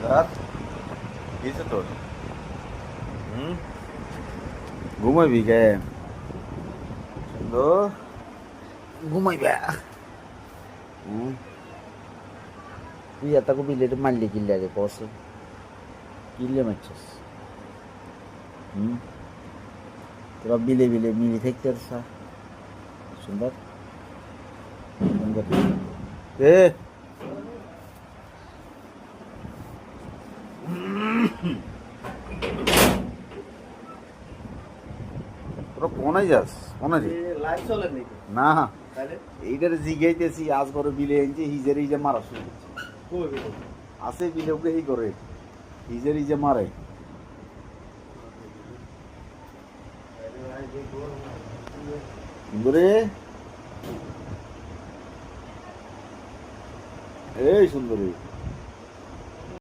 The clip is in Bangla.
আর কিছু তোর ঘুমাইবি কে সুন্দর ঘুমাইবে তুই এত বিলেট মারলি কিনলে রে কস কিনলে মারছিস তোরা বিলে বিলে মিলি থাকতে সুন্দর সুন্দর এ তোরা কোনায় যাস কোনায় লাইভ চলে না তাহলে এইটার জিগাইতেছি আজ করে বিলে এনছে হিজের হিজে মারা শুরু করছে আছে বিলে ওকে এই করে হিজের হিজে মারে সুন্দরে এই সুন্দরী